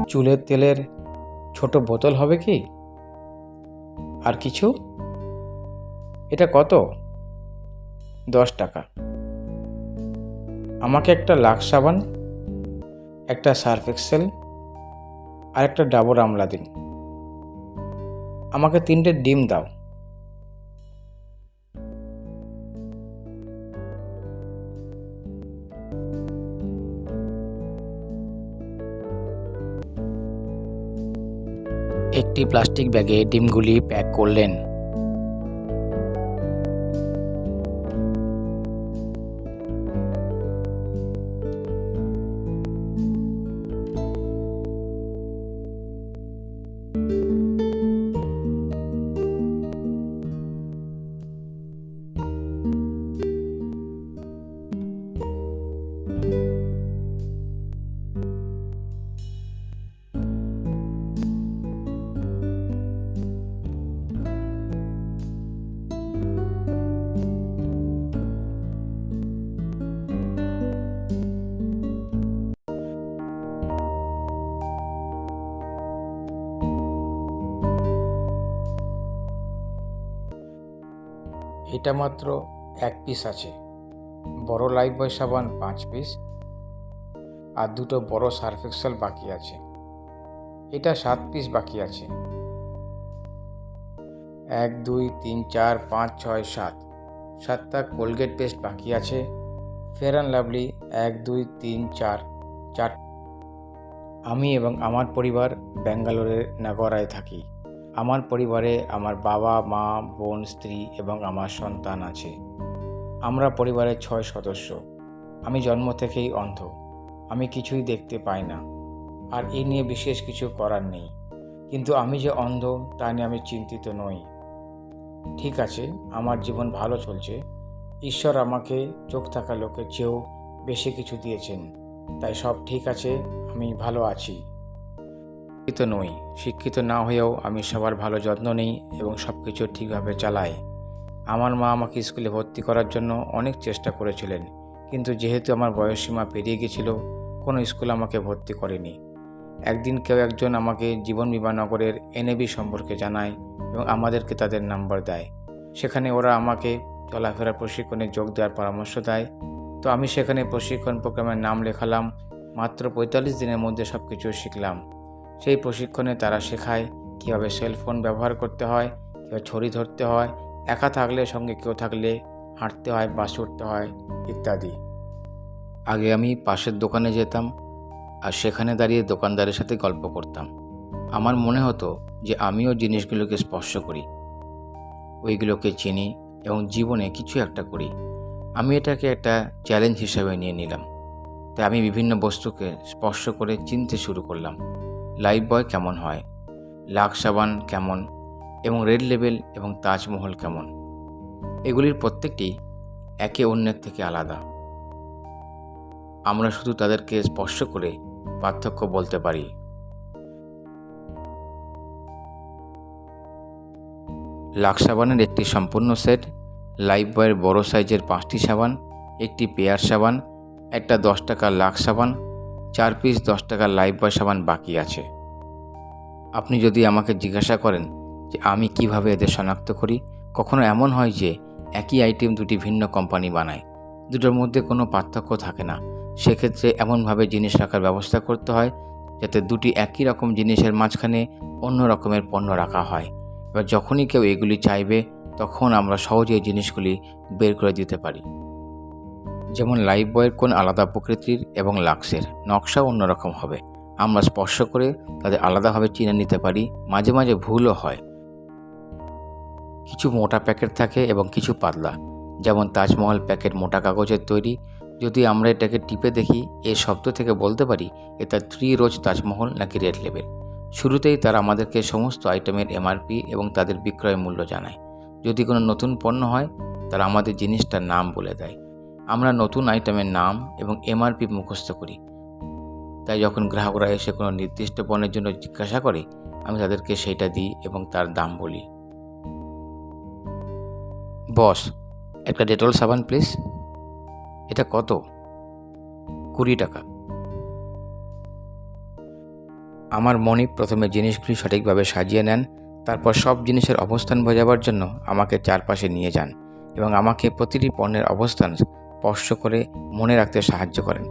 চুলের তেলের ছোট বোতল হবে কি? আর কিছু? এটা কত? 10 টাকা। আমাকে একটা লাক্স সাবান, একটা সার্ফ এক্সেল আর একটা ডাবর আমলা দিন। আমাকে 3টে ডিম দাও। একটি প্লাস্টিক ব্যাগে ডিমগুলি প্যাক করলেন। এটা মাত্র 1 পিস আছে। বড় লাইফবয় সাবান 5 পিস আর 2টো বড় সার্ফ এক্সেল বাকি আছে। এটা 7 পিস বাকি আছে। 1 2 3 4 5 6 7 7টা কোলগেট পেস্ট বাকি আছে। Fair and lovely 1 2 3 4 4। আমি এবং আমার পরিবার ব্যাঙ্গালোরের নাগরায় থাকি। আমার পরিবারে আমার বাবা, মা, বোন, স্ত্রী এবং আমার সন্তান আছে। আমরা পরিবারের 6 সদস্য। আমি জন্ম থেকেই অন্ধ। আমি কিছুই দেখতে পাই না, আর এই নিয়ে বিশেষ কিছু করার নেই। কিন্তু আমি যে অন্ধ তা নিয়ে আমি চিন্তিত নই। ঠিক আছে, আমার জীবন ভালো চলছে। ঈশ্বর আমাকে চোখ থাকা লোকের চেয়েও বেশি কিছু দিয়েছেন, তাই সব ঠিক আছে, আমি ভালো আছি। শিক্ষিত নই, শিক্ষিত না হয়েও আমি সবার ভালো যত্ন নিই এবং সব কিছু ঠিকভাবে চালাই। আমার মা আমাকে স্কুলে ভর্তি করার জন্য অনেক চেষ্টা করেছিলেন, কিন্তু যেহেতু আমার বয়সসীমা পেরিয়ে গেছিল, কোনো স্কুল আমাকে ভর্তি করেনি। একদিন কেউ একজন আমাকে জীবন বিমানগরের এনএবি সম্পর্কে জানায় এবং আমাদেরকে তাদের নাম্বার দেয়। সেখানে ওরা আমাকে চলাফেরার প্রশিক্ষণে যোগ দেওয়ার পরামর্শ দেয়। তো আমি সেখানে প্রশিক্ষণ প্রোগ্রামের নাম লেখালাম। মাত্র 45 দিনের মধ্যে সব কিছু শিখলাম। সেই প্রশিক্ষণে তারা শেখায় কীভাবে সেলফোন ব্যবহার করতে হয়, কীভাবে ছড়ি ধরতে হয়, একা থাকলে সঙ্গে কেউ থাকলে হাঁটতে হয়, বাসে উঠতে হয় ইত্যাদি। আগে আমি পাশের দোকানে যেতাম আর সেখানে দাঁড়িয়ে দোকানদারের সাথে গল্প করতাম। আমার মনে হতো যে আমিও জিনিসগুলোকে স্পর্শ করি, ওইগুলোকে চিনি এবং জীবনে কিছু একটা করি। আমি এটাকে একটা চ্যালেঞ্জ হিসেবে নিয়ে নিলাম। তাই আমি বিভিন্ন বস্তুকে স্পর্শ করে চিনতে শুরু করলাম। লাইফবয় কেমন হয়, লাক্স সাবান কেমন, এবং রেড লেবেল এবং তাজমহল কেমন। এগুলির প্রত্যেকটি একে অন্যের থেকে আলাদা। আমরা শুধু তাদেরকে স্পর্শ করে পার্থক্য বলতে পারি। লাক্স সাবানের একটি সম্পূর্ণ সেট, লাইফবয়ের বড় সাইজের 5টি সাবান, একটি পেয়ার সাবান, একটা 10 টাকার লাক্স সাবান, 4 পিস 10 টাকার লাইফবয় সাবান বাকি আছে। আপনি যদি আমাকে জিজ্ঞাসা করেন যে আমি কিভাবে এদের শনাক্ত করি, কখনো এমন হয় যে একই আইটেম দুটি ভিন্ন কোম্পানি বানায়, দুটোর মধ্যে কোনো পার্থক্য থাকে না। সেক্ষেত্রে এমনভাবে জিনিস রাখার ব্যবস্থা করতে হয় যাতে দুটি একই রকম জিনিসের মাঝখানে অন্য রকমের পণ্য রাখা হয়। এবার যখনই কেউ এগুলি চাইবে, তখন আমরা সহজেই জিনিসগুলি বের করে দিতে পারি। যেমন লাইফবয়ের কোন আলাদা প্রকৃতির এবং লাক্সের নকশা অন্যরকম হবে। আমরা স্পর্শ করে তাদের আলাদাভাবে চিনে নিতে পারি। মাঝে মাঝে ভুলও হয়। কিছু মোটা প্যাকেট থাকে এবং কিছু পাতলা, যেমন তাজমহল প্যাকেট মোটা কাগজের তৈরি। যদি আমরা এটাকে টিপে দেখি, এই শব্দ থেকে বলতে পারি এটা 3 রোজ তাজমহল নাকি রেড লেবেল। শুরুতেই তারা আমাদেরকে সমস্ত আইটেমের এমআরপি এবং তাদের বিক্রয় মূল্য জানায়। যদি কোনো নতুন পণ্য হয়, তারা আমাদের জিনিসটার নাম বলে দেয়। আমরা নতুন আইটেমের নাম এবং এমআরপি মুখস্থ করি। তাই যখন গ্রাহকরা এসে কোনো নির্দিষ্ট পণ্যের জন্য জিজ্ঞাসা করে, আমি তাদেরকে সেইটা দিই এবং তার দাম বলি। বস, একটা ডেটল সাবান প্লিজ। এটা কত? 20 টাকা। আমার মনিব প্রথমে জিনিসগুলি সঠিকভাবে সাজিয়ে নেন, তারপর সব জিনিসের অবস্থান বোঝাবার জন্য আমাকে চারপাশে নিয়ে যান এবং আমাকে প্রতিটি পণ্যের অবস্থান স্পর্শ করে মনে রাখতে সাহায্য করেন।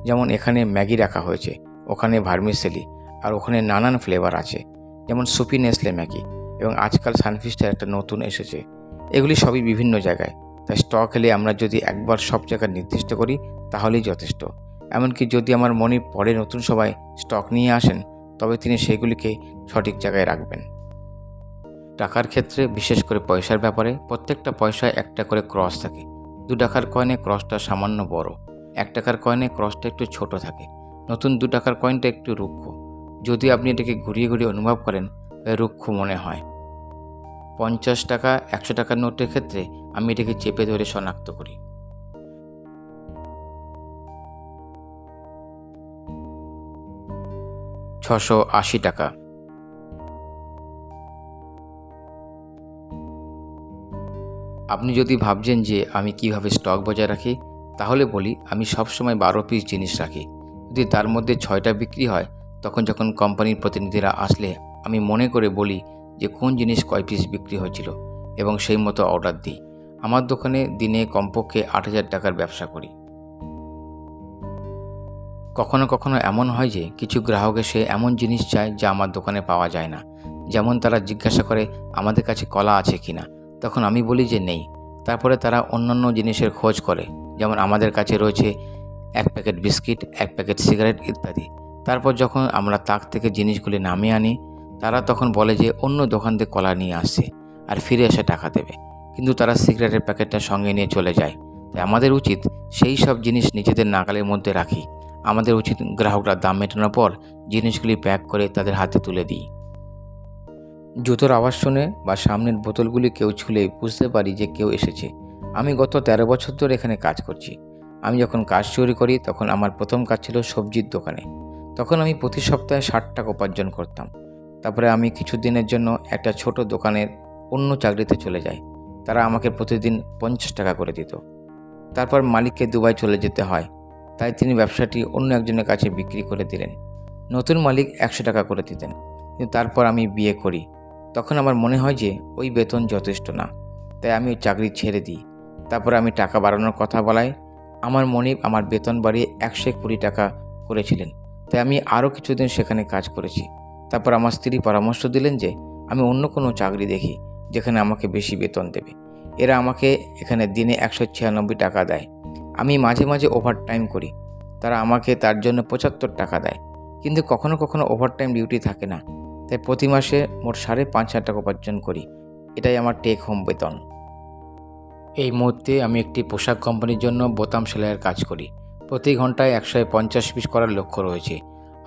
যেমন এখানে ম্যাগি রাখা হয়েছে, ওখানে ভার্মিসেলি, আর ওখানে নানান ফ্লেভার আছে, যেমন সুপি নেসলে ম্যাগি, এবং আজকাল সানফিস্টের একটা নতুন এসেছে। এগুলি সবই বিভিন্ন জায়গায়, তাই স্টক এলে আমরা যদি একবার সব জায়গা নির্দিষ্ট করি তাহলেই যথেষ্ট। এমনকি যদি আমার মনিব পরে নতুন সময় স্টক নিয়ে আসেন, তবে তিনি সেগুলিকে সঠিক জায়গায় রাখবেন। টাকার ক্ষেত্রে, বিশেষ করে পয়সার ব্যাপারে, প্রত্যেকটা পয়সায় একটা করে ক্রস থাকে। 2 টাকার কয়েনে ক্রসটা সামান্য বড়, 1 টাকার কয়েনে ক্রসটা একটু ছোট থাকে, নতুন 2 টাকার কয়েনটা একটু রুক্ষ। যদি আপনি এটাকে ঘুরিয়ে ঘুরিয়ে অনুভব করেন তবে রুক্ষ মনে হয়। 50 টাকা, 100 টাকার নোটের ক্ষেত্রে আমি এটাকে চেপে ধরে শনাক্ত করি। 680 টাকা। আপনি যদি ভাবছেন যে আমি কিভাবে স্টক বজায় রাখি, তাহলে বলি আমি সবসময় 12 পিস জিনিস রাখি। যদি তার মধ্যে 6টা বিক্রি হয়, তখন যখন কোম্পানির প্রতিনিধিরা আসলে আমি মনে করে বলি যে কোন জিনিস কয় পিস বিক্রি হয়েছিল এবং সেই মতো অর্ডার দিই। আমার দোকানে দিনে কমপক্ষে 8,000 টাকার ব্যবসা করি। কখনো কখনো এমন হয় যে কিছু গ্রাহক এসে এমন জিনিস চায় যা আমার দোকানে পাওয়া যায় না। যেমন তারা জিজ্ঞাসা করে আমাদের কাছে কলা আছে কিনা, তখন আমি বলি যে নেই। তারপরে তারা অন্যান্য জিনিসের খোঁজ করে, যেমন আমাদের কাছে রয়েছে 1 প্যাকেট বিস্কিট, 1 প্যাকেট সিগারেট ইত্যাদি। তারপর যখন আমরা তাক থেকে জিনিসগুলি নামিয়ে আনি, তারা তখন বলে যে অন্য দোকান থেকে কলা নিয়ে আসছে আর ফিরে এসে টাকা দেবে, কিন্তু তারা সিগারেটের প্যাকেটটা সঙ্গে নিয়ে চলে যায়। তাই আমাদের উচিত সেই সব জিনিস নিজেদের নাগালের মধ্যে রাখি। আমাদের উচিত গ্রাহকরা দাম মেটানোর পর জিনিসগুলি প্যাক করে তাদের হাতে তুলে দিই। জুতোর আওয়াজ শুনে বা সামনের বোতলগুলি কেউ ছুলে বুঝতে পারি যে কেউ এসেছে। আমি গত 13 বছর ধরে এখানে কাজ করছি। আমি যখন কাজ শুরু করি তখন আমার প্রথম কাজ ছিল সবজির দোকানে। তখন আমি প্রতি সপ্তাহে 60 টাকা উপার্জন করতাম। তারপরে আমি কিছু দিনের জন্য একটা ছোট দোকানের অন্য চাকরিতে চলে যাই। তারা আমাকে প্রতিদিন 50 টাকা করে দিত। তারপর মালিককে দুবাই চলে যেতে হয়, তাই তিনি ব্যবসাটি অন্য একজনের কাছে বিক্রি করে দিলেন। নতুন মালিক 100 টাকা করে দিতেন। কিন্তু তারপর আমি বিয়ে করি। তখন আমার মনে হয় যে ওই বেতন যথেষ্ট না, তাই আমি ওই চাকরি ছেড়ে দিই। তারপর আমি টাকা বাড়ানোর কথা বলাই। আমার মনিব আমার বেতন বাড়িয়ে 120 টাকা করেছিলেন, তাই আমি আরও কিছুদিন সেখানে কাজ করেছি। তারপর আমার স্ত্রী পরামর্শ দিলেন যে আমি অন্য কোনো চাকরি দেখি যেখানে আমাকে বেশি বেতন দেবে। এরা আমাকে এখানে দিনে 196 টাকা দেয়। আমি মাঝে মাঝে ওভারটাইম করি, তারা আমাকে তার জন্য 75 টাকা দেয়। কিন্তু কখনো কখনো ওভারটাইম ডিউটি থাকে না, তাই প্রতি মাসে মোট 5,500 টাকা উপার্জন করি। এটাই আমার টেক হোম বেতন। এই মুহূর্তে আমি একটি পোশাক কোম্পানির জন্য বোতাম সেলাইয়ের কাজ করি। প্রতি ঘন্টায় 150 পিস করার লক্ষ্য রয়েছে।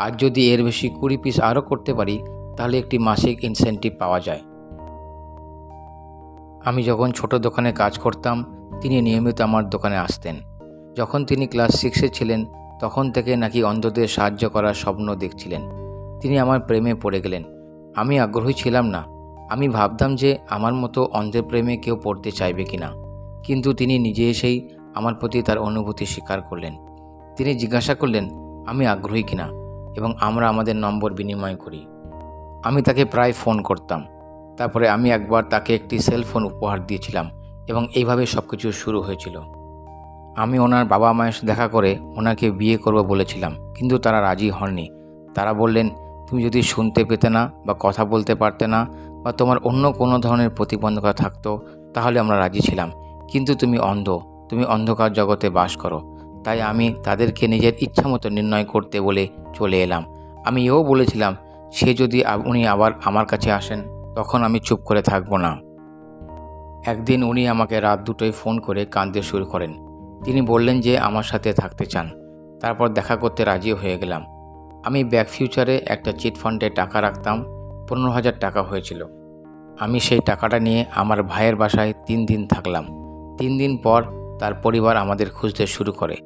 আর যদি এর বেশি 20 পিস আরও করতে পারি, তাহলে একটি মাসিক ইনসেন্টিভ পাওয়া যায়। আমি যখন ছোট দোকানে কাজ করতাম, তিনি নিয়মিত আমার দোকানে আসতেন। যখন তিনি ক্লাস 6-এ ছিলেন, তখন থেকে নাকি অন্ধদের সাহায্য করার স্বপ্ন দেখছিলেন। তিনি আমার প্রেমে পড়ে গেলেন। আমি আগ্রহী ছিলাম না। আমি ভাবতাম যে আমার মতো অন্ধের প্রেমে কেউ পড়তে চাইবে কিনা। কিন্তু তিনি নিজে এসেই আমার প্রতি তার অনুভূতি স্বীকার করলেন। তিনি জিজ্ঞাসা করলেন আমি আগ্রহী কিনা এবং আমরা আমাদের নম্বর বিনিময় করি। আমি তাকে প্রায় ফোন করতাম। তারপরে আমি একবার তাকে একটি সেলফোন উপহার দিয়েছিলাম এবং এইভাবে সব কিছু শুরু হয়েছিল। আমি ওনার বাবা মায়ের সাথে দেখা করে ওনাকে বিয়ে করব বলেছিলাম, কিন্তু তারা রাজি হননি। তারা বললেন তুমি যদি শুনতে পেতে না বা কথা বলতে পারতে না বা তোমার অন্য কোনো ধরনের প্রতিবন্ধকতা থাকতো, তাহলে আমরা রাজি ছিলাম, কিন্তু তুমি অন্ধ, তুমি অন্ধকার জগতে বাস করো। তাই আমি তাদেরকে নিজের ইচ্ছামতো নির্ণয় করতে বলে চলে এলাম। আমি এও বলেছিলাম সে যদি উনি আবার আমার কাছে আসেন, তখন আমি চুপ করে থাকবো না। একদিন উনি আমাকে রাত 2টোয় ফোন করে কাঁদতে শুরু করেন। তিনি বললেন যে আমার সাথে থাকতে চান। তারপর দেখা করতে রাজি হয়ে গেলাম। আমি ব্যাক ফিউচারে একটা চিট ফান্ডে টাকা রাখতাম। 15,000 টাকা হয়েছিল। আমি সেই টাকাটা নিয়ে আমার ভাইয়ের বাসায় 3 দিন থাকলাম। 3 দিন পর তার পরিবার আমাদের খুঁজতে শুরু করে।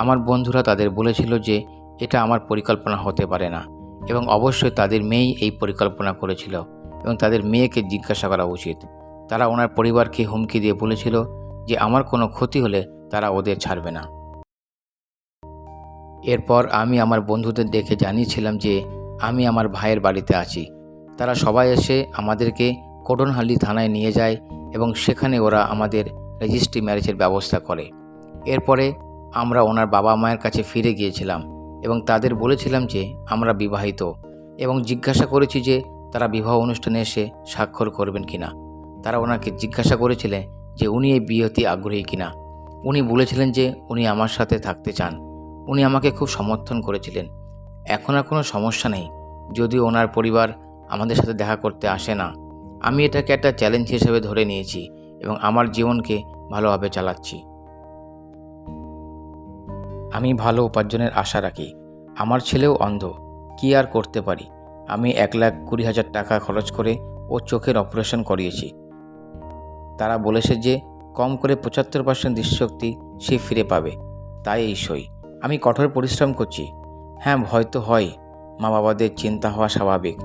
আমার বন্ধুরা তাদের বলেছিল যে এটা আমার পরিকল্পনা হতে পারে না এবং অবশ্যই তাদের মেয়েই এই পরিকল্পনা করেছিল এবং তাদের মেয়েকে জিজ্ঞাসা করা উচিত। তারা ওনার পরিবারকে হুমকি দিয়ে বলেছিল যে আমার কোনো ক্ষতি হলে তারা ওদের ছাড়বে না। এরপর আমি আমার বন্ধুদের ডেকে জানিয়েছিলাম যে আমি আমার ভাইয়ের বাড়িতে আছি। তারা সবাই এসে আমাদেরকে কোডনহালি থানায় নিয়ে যায় এবং সেখানে ওরা আমাদের রেজিস্ট্রি ম্যারেজের ব্যবস্থা করে। এরপরে আমরা ওনার বাবা মায়ের কাছে ফিরে গিয়েছিলাম এবং তাদের বলেছিলাম যে আমরা বিবাহিত এবং জিজ্ঞাসা করেছি যে তারা বিবাহ অনুষ্ঠানে এসে স্বাক্ষর করবেন কিনা। তারা ওনাকে জিজ্ঞাসা করেছিলেন যে উনি এই বিয়েতে আগ্রহী কিনা। উনি বলেছিলেন যে উনি আমার সাথে থাকতে চান। উনি আমাকে খুব সমর্থন করেছিলেন। এখন আর কোনো সমস্যা নেই, যদিও ওনার পরিবার আমাদের সাথে দেখা করতে আসে না। আমি এটাকে একটা চ্যালেঞ্জ হিসেবে ধরে নিয়েছি এবং আমার জীবনকে ভালোভাবে চালাচ্ছি। আমি ভালো উপার্জনের আশা রাখি। আমার ছেলেও অন্ধ, কি আর করতে পারি। আমি 1,20,000 টাকা খরচ করে ওর চোখের অপারেশন করিয়েছি। তারা বলেছে যে কম করে 75% দৃষ্টিশক্তি সে ফিরে পাবে, তাই এই সই। আমি কঠোর পরিশ্রম করছি। হ্যাঁ, ভয় তো হয়, মা বাবাদের চিন্তা হওয়া স্বাভাবিক,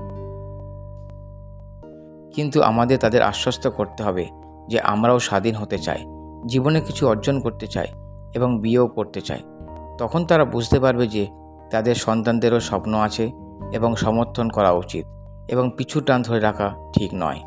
কিন্তু আমাদের তাদের আশ্বস্ত করতে হবে যে আমরাও স্বাধীন হতে চাই, জীবনে কিছু অর্জন করতে চাই এবং বিয়েও করতে চাই। তখন তারা বুঝতে পারবে যে তাদের সন্তানদেরও স্বপ্ন আছে এবং সমর্থন করা উচিত এবং পিছু টান ধরে রাখা ঠিক নয়।